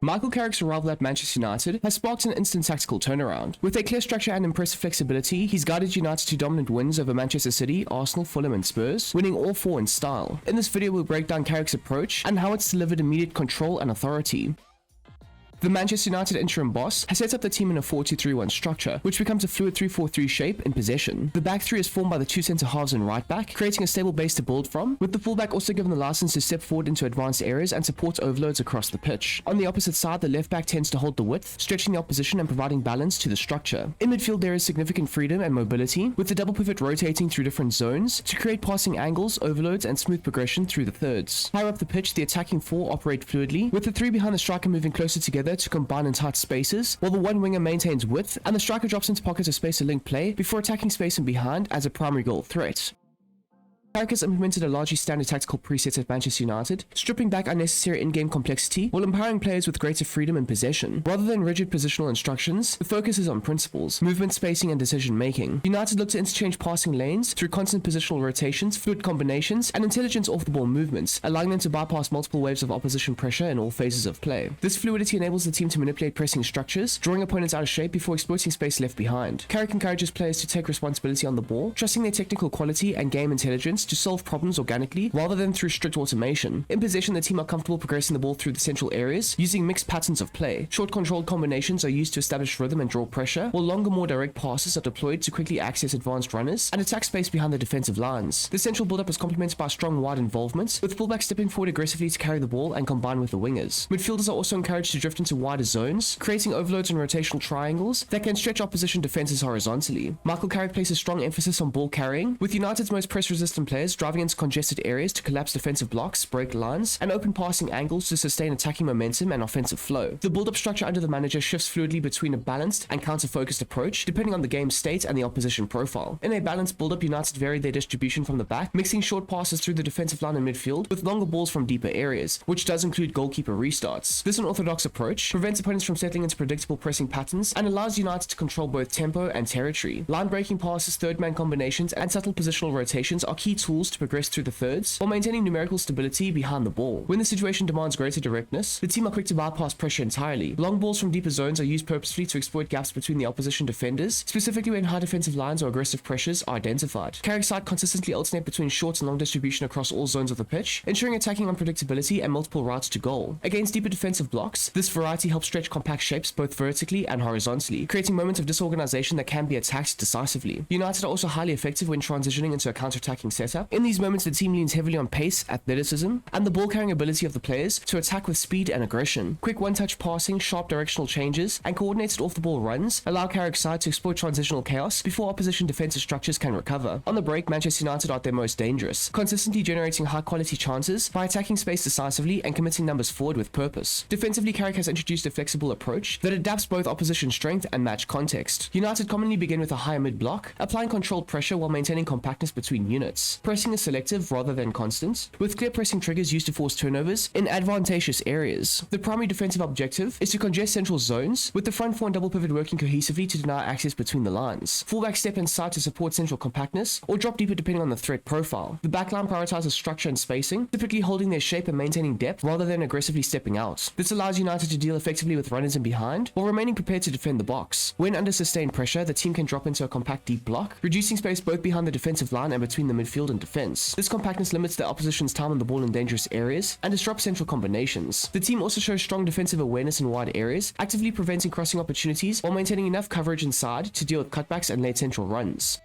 Michael Carrick's arrival at Manchester United has sparked an instant tactical turnaround. With a clear structure and impressive flexibility, he's guided United to dominant wins over Manchester City, Arsenal, Fulham and Spurs, winning all four in style. In this video, we'll break down Carrick's approach and how it's delivered immediate control and authority. The Manchester United interim boss has set up the team in a 4-2-3-1 structure, which becomes a fluid 3-4-3 shape in possession. The back three is formed by the two centre halves and right back, creating a stable base to build from, with the fullback also given the license to step forward into advanced areas and support overloads across the pitch. On the opposite side, the left back tends to hold the width, stretching the opposition and providing balance to the structure. In midfield, there is significant freedom and mobility, with the double pivot rotating through different zones to create passing angles, overloads and smooth progression through the thirds. Higher up the pitch, the attacking four operate fluidly, with the three behind the striker moving closer together to combine in tight spaces, while the one winger maintains width and the striker drops into pockets of space to link play before attacking space and behind as a primary goal threat. Carrick has implemented a largely standard tactical preset at Manchester United, stripping back unnecessary in-game complexity while empowering players with greater freedom in possession. Rather than rigid positional instructions, the focus is on principles, movement, spacing and decision-making. United look to interchange passing lanes through constant positional rotations, fluid combinations and intelligent off-the-ball movements, allowing them to bypass multiple waves of opposition pressure in all phases of play. This fluidity enables the team to manipulate pressing structures, drawing opponents out of shape before exploiting space left behind. Carrick encourages players to take responsibility on the ball, trusting their technical quality and game intelligence to solve problems organically rather than through strict automation. In possession, the team are comfortable progressing the ball through the central areas using mixed patterns of play. Short controlled combinations are used to establish rhythm and draw pressure, while longer, more direct passes are deployed to quickly access advanced runners and attack space behind the defensive lines. The central build-up is complemented by strong wide involvement, with fullbacks stepping forward aggressively to carry the ball and combine with the wingers. Midfielders are also encouraged to drift into wider zones, creating overloads and rotational triangles that can stretch opposition defenses horizontally. Michael Carrick places strong emphasis on ball carrying, with United's most press-resistant players driving into congested areas to collapse defensive blocks, break lines, and open passing angles to sustain attacking momentum and offensive flow. The build-up structure under the manager shifts fluidly between a balanced and counter-focused approach, depending on the game's state and the opposition profile. In a balanced build-up, United vary their distribution from the back, mixing short passes through the defensive line and midfield with longer balls from deeper areas, which does include goalkeeper restarts. This unorthodox approach prevents opponents from settling into predictable pressing patterns and allows United to control both tempo and territory. Line-breaking passes, third-man combinations, and subtle positional rotations are key tools to progress through the thirds while maintaining numerical stability behind the ball. When the situation demands greater directness, the team are quick to bypass pressure entirely. Long balls from deeper zones are used purposefully to exploit gaps between the opposition defenders, specifically when high defensive lines or aggressive pressures are identified. Carrick's side consistently alternate between short and long distribution across all zones of the pitch, ensuring attacking unpredictability and multiple routes to goal. Against deeper defensive blocks, this variety helps stretch compact shapes both vertically and horizontally, creating moments of disorganization that can be attacked decisively. United are also highly effective when transitioning into a counter-attacking setup. In these moments, the team leans heavily on pace, athleticism, and the ball-carrying ability of the players to attack with speed and aggression. Quick one-touch passing, sharp directional changes, and coordinated off-the-ball runs allow Carrick's side to exploit transitional chaos before opposition defensive structures can recover. On the break, Manchester United are at their most dangerous, consistently generating high-quality chances by attacking space decisively and committing numbers forward with purpose. Defensively, Carrick has introduced a flexible approach that adapts both opposition strength and match context. United commonly begin with a higher mid-block, applying controlled pressure while maintaining compactness between units. Pressing is selective rather than constant, with clear pressing triggers used to force turnovers in advantageous areas. The primary defensive objective is to congest central zones, with the front four and double pivot working cohesively to deny access between the lines. Fullbacks step inside to support central compactness, or drop deeper depending on the threat profile. The backline prioritizes structure and spacing, typically holding their shape and maintaining depth rather than aggressively stepping out. This allows United to deal effectively with runners in behind, while remaining prepared to defend the box. When under sustained pressure, the team can drop into a compact deep block, reducing space both behind the defensive line and between the midfield and defense. This compactness limits the opposition's time on the ball in dangerous areas and disrupts central combinations. The team also shows strong defensive awareness in wide areas, actively preventing crossing opportunities while maintaining enough coverage inside to deal with cutbacks and late central runs.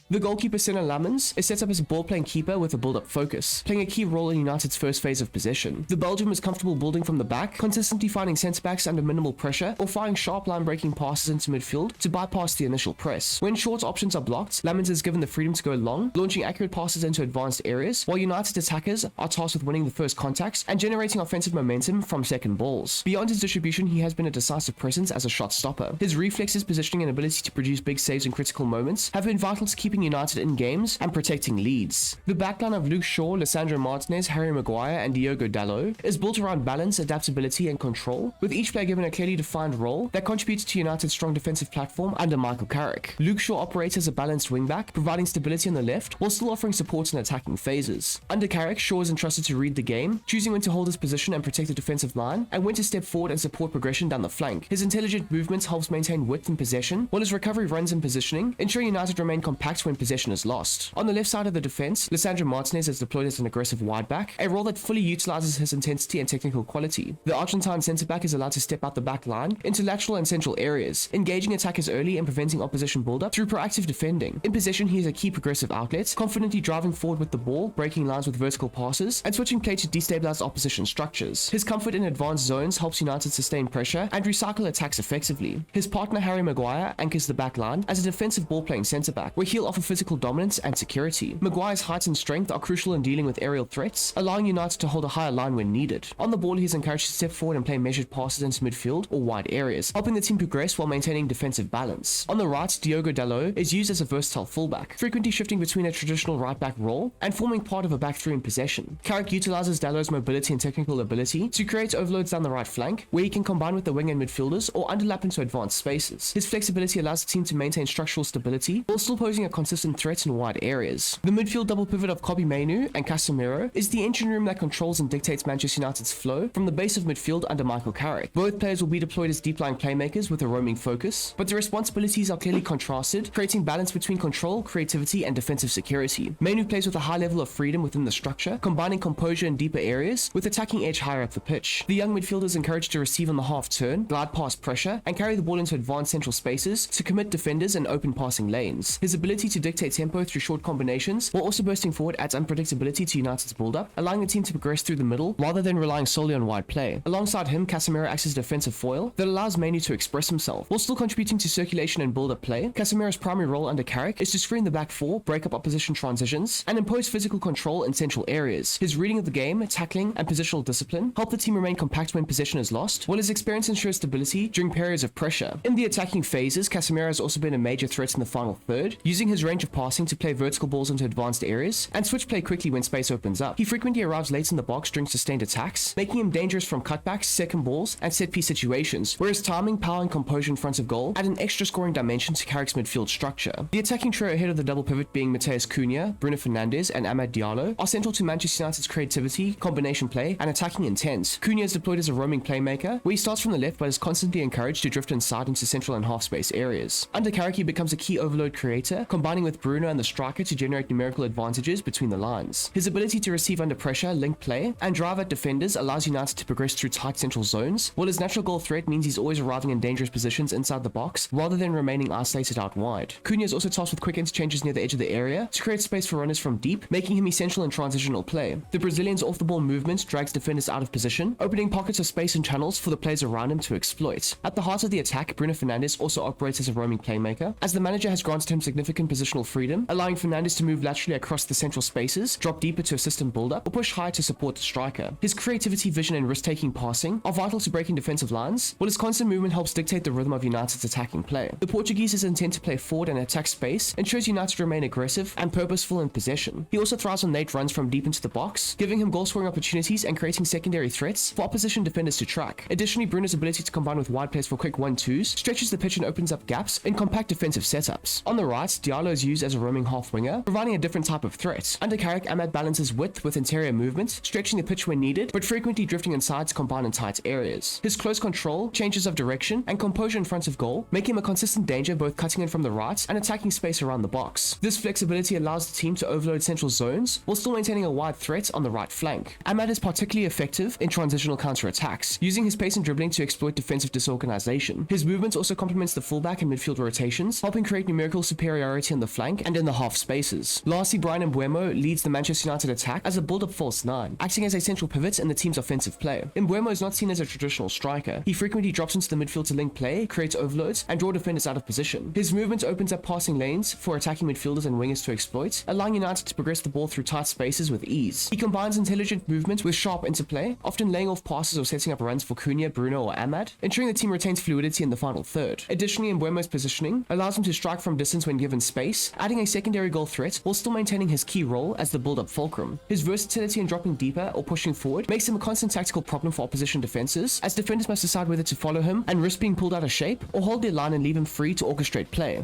The goalkeeper Senna Lamens is set up as a ball-playing keeper with a build-up focus, playing a key role in United's first phase of possession. The Belgium is comfortable building from the back, consistently finding centre-backs under minimal pressure, or firing sharp line-breaking passes into midfield to bypass the initial press. When short options are blocked, Lamens is given the freedom to go long, launching accurate passes into advanced areas, while United attackers are tasked with winning the first contacts and generating offensive momentum from second balls. Beyond his distribution, he has been a decisive presence as a shot stopper. His reflexes, positioning, and ability to produce big saves in critical moments have been vital to keeping keeping United in games and protecting leads. The backline of Luke Shaw, Lisandro Martinez, Harry Maguire, and Diogo Dalot is built around balance, adaptability, and control, with each player given a clearly defined role that contributes to United's strong defensive platform under Michael Carrick. Luke Shaw operates as a balanced wingback, providing stability on the left while still offering support in attacking phases. Under Carrick, Shaw is entrusted to read the game, choosing when to hold his position and protect the defensive line, and when to step forward and support progression down the flank. His intelligent movements helps maintain width and possession, while his recovery runs and positioning, ensuring United remain compact when possession is lost. On the left side of the defense, Lisandro Martinez is deployed as an aggressive wide back, a role that fully utilizes his intensity and technical quality. The Argentine centre-back is allowed to step out the back line into lateral and central areas, engaging attackers early and preventing opposition build-up through proactive defending. In possession, he is a key progressive outlet, confidently driving forward with the ball, breaking lines with vertical passes, and switching play to destabilize opposition structures. His comfort in advanced zones helps United sustain pressure and recycle attacks effectively. His partner Harry Maguire anchors the back line as a defensive ball-playing centre-back, where he'll offer physical dominance and security. Maguire's height and strength are crucial in dealing with aerial threats, allowing United to hold a higher line when needed. On the ball, he is encouraged to step forward and play measured passes into midfield or wide areas, helping the team progress while maintaining defensive balance. On the right, Diogo Dalot is used as a versatile fullback, frequently shifting between a traditional right-back role and forming part of a back three in possession. Carrick utilizes Dalot's mobility and technical ability to create overloads down the right flank, where he can combine with the wing and midfielders or underlap into advanced spaces. His flexibility allows the team to maintain structural stability while still posing a consistent threat in wide areas. The midfield double pivot of Kobbie Mainoo and Casemiro is the engine room that controls and dictates Manchester United's flow from the base of midfield under Michael Carrick. Both players will be deployed as deep-lying playmakers with a roaming focus, but the responsibilities are clearly contrasted, creating balance between control, creativity, and defensive security. Mainoo plays with a high level of freedom within the structure, combining composure in deeper areas with attacking edge higher up the pitch. The young midfielder is encouraged to receive on the half turn, glide past pressure, and carry the ball into advanced central spaces to commit defenders and open passing lanes. His ability to dictate tempo through short combinations while also bursting forward adds unpredictability to United's build-up, allowing the team to progress through the middle rather than relying solely on wide play. Alongside him, Casemiro acts as a defensive foil that allows Mainoo to express himself while still contributing to circulation and build-up play. Casemiro's primary role under Carrick is to screen the back four, break up opposition transitions, and impose physical control in central areas. His reading of the game, tackling, and positional discipline help the team remain compact when possession is lost, while his experience ensures stability during periods of pressure. In the attacking phases, Casemiro has also been a major threat in the final third, using his range of passing to play vertical balls into advanced areas and switch play quickly when space opens up. He frequently arrives late in the box during sustained attacks, making him dangerous from cutbacks, second balls, and set-piece situations, whereas timing, power, and composure in front of goal add an extra scoring dimension to Carrick's midfield structure. The attacking trio ahead of the double pivot being Matheus Cunha, Bruno Fernandes, and Amad Diallo are central to Manchester United's creativity, combination play, and attacking intent. Cunha is deployed as a roaming playmaker, where he starts from the left but is constantly encouraged to drift inside into central and half space areas. Under Carrick, he becomes a key overload creator, combining with Bruno and the striker to generate numerical advantages between the lines. His ability to receive under pressure, link play, and drive at defenders allows United to progress through tight central zones, while his natural goal threat means he's always arriving in dangerous positions inside the box rather than remaining isolated out wide. Cunha is also tasked with quick interchanges near the edge of the area to create space for runners from deep, making him essential in transitional play. The Brazilian's off-the-ball movement drags defenders out of position, opening pockets of space and channels for the players around him to exploit. At the heart of the attack, Bruno Fernandes also operates as a roaming playmaker, as the manager has granted him significant positional freedom, allowing Fernandes to move laterally across the central spaces, drop deeper to assist in build-up, or push high to support the striker. His creativity, vision, and risk-taking passing are vital to breaking defensive lines, while his constant movement helps dictate the rhythm of United's attacking play. The Portuguese's intent to play forward and attack space ensures United remain aggressive and purposeful in possession. He also thrives on late runs from deep into the box, giving him goal-scoring opportunities and creating secondary threats for opposition defenders to track. Additionally, Bruno's ability to combine with wide plays for quick 1-2s stretches the pitch and opens up gaps in compact defensive setups. On the right, Diallo is used as a roaming half-winger, providing a different type of threat. Under Carrick, Amad balances width with interior movement, stretching the pitch when needed, but frequently drifting inside to combine in tight areas. His close control, changes of direction, and composure in front of goal make him a consistent danger both cutting in from the right and attacking space around the box. This flexibility allows the team to overload central zones while still maintaining a wide threat on the right flank. Amad is particularly effective in transitional counter-attacks, using his pace and dribbling to exploit defensive disorganization. His movement also complements the fullback and midfield rotations, helping create numerical superiority on the flank and in the half spaces. Lastly, Bryan Mbeumo leads the Manchester United attack as a build-up false nine, acting as a central pivot in the team's offensive play. Mbeumo is not seen as a traditional striker. He frequently drops into the midfield to link play, create overloads, and draw defenders out of position. His movement opens up passing lanes for attacking midfielders and wingers to exploit, allowing United to progress the ball through tight spaces with ease. He combines intelligent movement with sharp interplay, often laying off passes or setting up runs for Cunha, Bruno, or Amad, ensuring the team retains fluidity in the final third. Additionally, Mbeumo's positioning allows him to strike from distance when given space, space, adding a secondary goal threat while still maintaining his key role as the build-up fulcrum. His versatility in dropping deeper or pushing forward makes him a constant tactical problem for opposition defenses, as defenders must decide whether to follow him and risk being pulled out of shape or hold their line and leave him free to orchestrate play.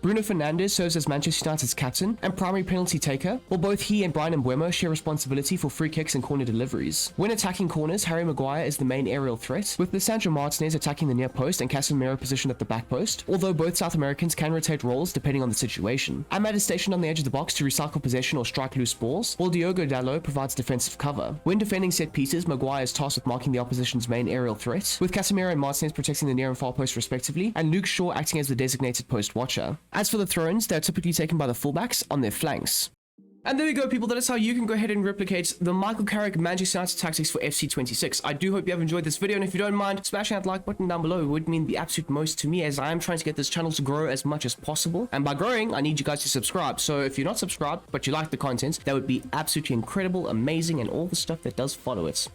Bruno Fernandes serves as Manchester United's captain and primary penalty taker, while both he and Brian Mbeumo share responsibility for free kicks and corner deliveries. When attacking corners, Harry Maguire is the main aerial threat, with Lisandro Martinez attacking the near post and Casemiro positioned at the back post, although both South Americans can rotate roles depending on the situation. Ahmad is stationed on the edge of the box to recycle possession or strike loose balls, while Diogo Dalot provides defensive cover. When defending set pieces, Maguire is tasked with marking the opposition's main aerial threat, with Casemiro and Martinez protecting the near and far post respectively, and Luke Shaw acting as the designated post watcher. As for the throw-ins, they're typically taken by the fullbacks on their flanks. And there we go, people. That is how you can go ahead and replicate the Michael Carrick Manchester United tactics for FC26. I do hope you have enjoyed this video, and if you don't mind smashing that like button down below, it would mean the absolute most to me, as I am trying to get this channel to grow as much as possible. And by growing, I need you guys to subscribe. So if you're not subscribed, but you like the content, that would be absolutely incredible, amazing, and all the stuff that does follow it.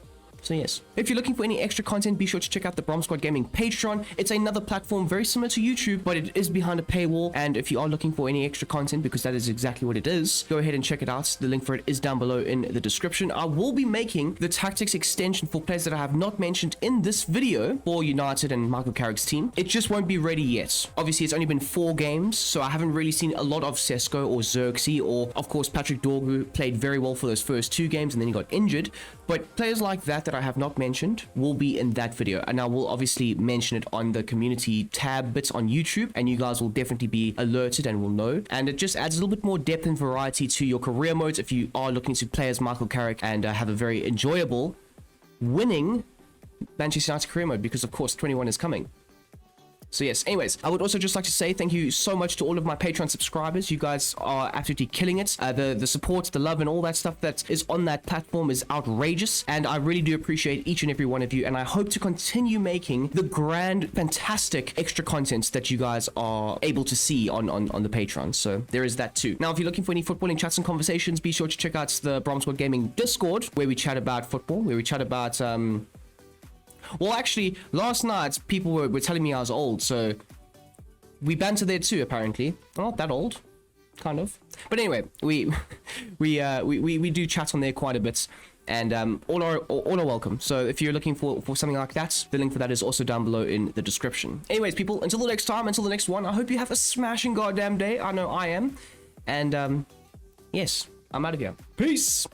So yes, if you're looking for any extra content, be sure to check out the Brom Squad Gaming Patreon. It's another platform very similar to YouTube, but it is behind a paywall. And if you are looking for any extra content, because that is exactly what it is, go ahead and check it out. The link for it is down below in the description. I will be making the tactics extension for players that I have not mentioned in this video for United and Michael Carrick's team. It just won't be ready yet. Obviously, it's only been 4 games, so I haven't really seen a lot of Sesko or Xerxes, or of course Patrick Dorgu played very well for those first 2 games and then he got injured. But players like that I have not mentioned will be in that video, and I will obviously mention it on the community tab bits on YouTube, and you guys will definitely be alerted and will know. And it just adds a little bit more depth and variety to your career modes if you are looking to play as Michael Carrick and have a very enjoyable winning Manchester United career mode, because of course 21 is coming. So yes, anyways, I would also just like to say thank you so much to all of my Patreon subscribers. You guys are absolutely killing it. The support, the love, and all that stuff that is on that platform is outrageous, and I really do appreciate each and every one of you, and I hope to continue making the grand, fantastic extra content that you guys are able to see on the Patreon. So there is that too. Now, if you're looking for any footballing chats and conversations, be sure to check out the Brom Squad Gaming Discord, where we chat about football, where we chat about well, actually, last night, people were telling me I was old, so we banter there too, apparently. I'm not that old, kind of. But anyway, we do chat on there quite a bit, and all are welcome. So if you're looking for something like that, the link for that is also down below in the description. Anyways, people, until the next time, until the next one, I hope you have a smashing goddamn day. I know I am. And yes, I'm out of here. Peace!